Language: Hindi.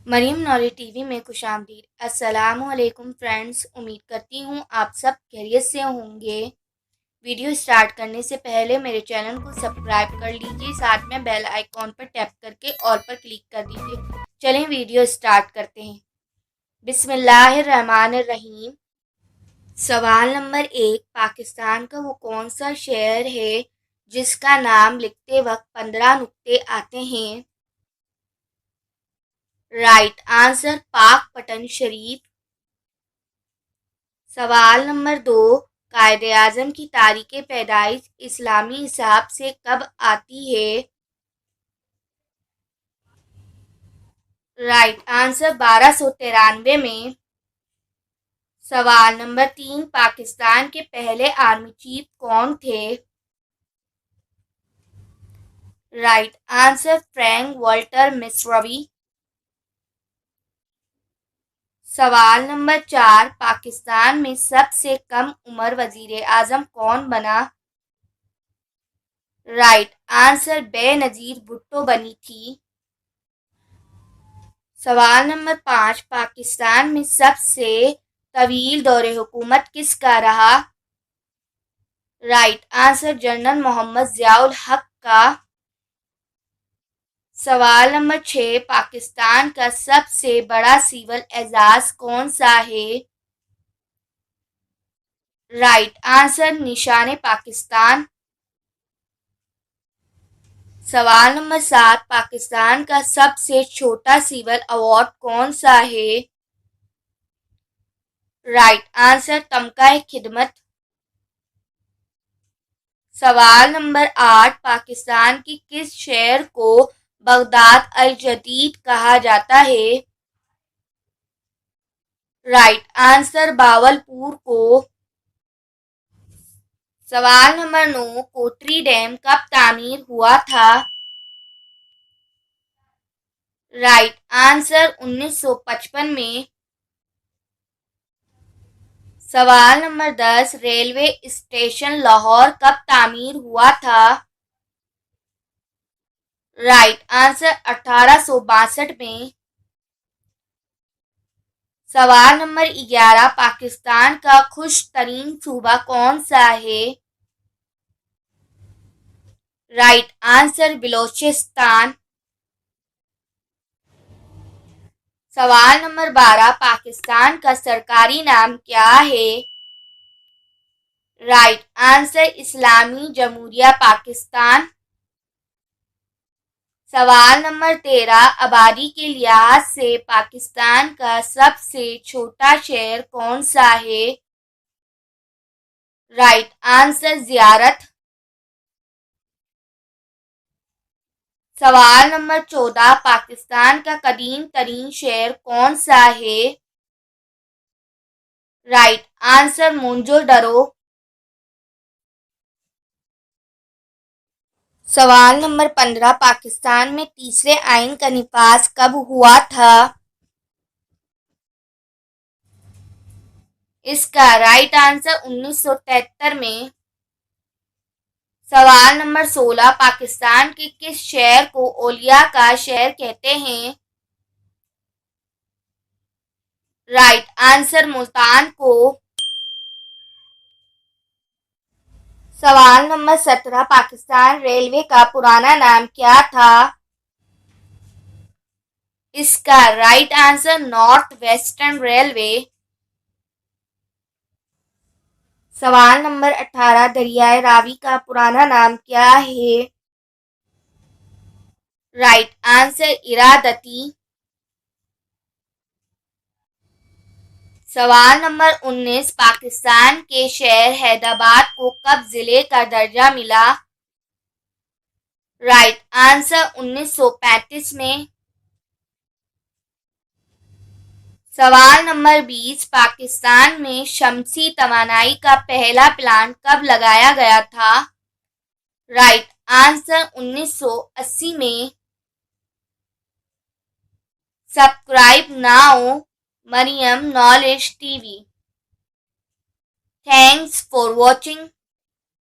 मरीम नौरी टीवी में खुशामदीद। अस्सलामुअलैकुम फ्रेंड्स, उम्मीद करती हूँ आप सब खैरियत से होंगे। वीडियो स्टार्ट करने से पहले मेरे चैनल को सब्सक्राइब कर लीजिए, साथ में बेल आइकॉन पर टैप करके ऑल पर क्लिक कर दीजिए। चलें वीडियो स्टार्ट करते हैं। बिस्मिल्लाहिर्रहमानिर्रहीम। सवाल नंबर 1, पाकिस्तान का वो कौन सा शहर है जिसका नाम लिखते वक्त 15 नुक्ते आते हैं? राइट आंसर पाक पटन शरीफ। सवाल नंबर 2, कायदे आज़म की तारीख पैदाइश इस्लामी हिसाब से कब आती है? राइट आंसर 1293 में। सवाल नंबर 3, पाकिस्तान के पहले आर्मी चीफ कौन थे? Right answer Frank Walter Messervy. सवाल नंबर 4, पाकिस्तान में सबसे कम उम्र वजीर आजम कौन बना? राइट आंसर बेनजीर भुट्टो बनी थी। सवाल नंबर 5, पाकिस्तान में सबसे तवील दौरे हुकूमत किसका रहा? Right answer general Mohammad Ziaul Haq का। सवाल नंबर 6, पाकिस्तान का सबसे बड़ा सिविल एजाज कौन सा है? राइट आंसर निशान पाकिस्तान। सवाल नंबर 7, पाकिस्तान का सबसे छोटा सिविल अवार्ड कौन सा है? राइट आंसर तमगा खिदमत। सवाल नंबर 8, पाकिस्तान की किस शहर को बगदाद अल जदीद कहा जाता है? राइट आंसर बावलपुर को। सवाल नंबर 9, कोटरी डैम कब तामीर हुआ था? राइट आंसर 1955 में। सवाल नंबर 10, रेलवे स्टेशन लाहौर कब तामीर हुआ था? राइट आंसर 1862 में। सवाल नंबर 11, पाकिस्तान का खुश तरीन सूबा कौन सा है? Right answer Balochistan. सवाल नंबर 12, पाकिस्तान का सरकारी नाम क्या है? राइट आंसर इस्लामी जमहूरिया पाकिस्तान। सवाल नंबर 13, आबादी के लिहाज से पाकिस्तान का सबसे छोटा शहर कौन सा है? राइट आंसर ज़ियारत। सवाल नंबर 14, पाकिस्तान का कदीम तरीन शहर कौन सा है? Right answer Mohenjodaro. सवाल नंबर 15, पाकिस्तान में तीसरे आइन का निफाज कब हुआ था? इसका राइट आंसर 1973 में। सवाल नंबर 16, पाकिस्तान के किस शहर को औलिया का शहर कहते हैं? राइट आंसर मुल्तान को। सवाल नंबर 17, पाकिस्तान रेलवे का पुराना नाम क्या था? इसका right answer North Western Railway. सवाल नंबर 18, दरियाए रावी का पुराना नाम क्या है? Right answer Iravati. सवाल नंबर 19, पाकिस्तान के शहर हैदराबाद को कब जिले का दर्जा मिला? राइट आंसर 1935 में। सवाल नंबर 20, पाकिस्तान में शमसी तवानाई का पहला प्लांट कब लगाया गया था? राइट आंसर 1980 में। Subscribe now Maryam knowledge TV. Thanks for watching.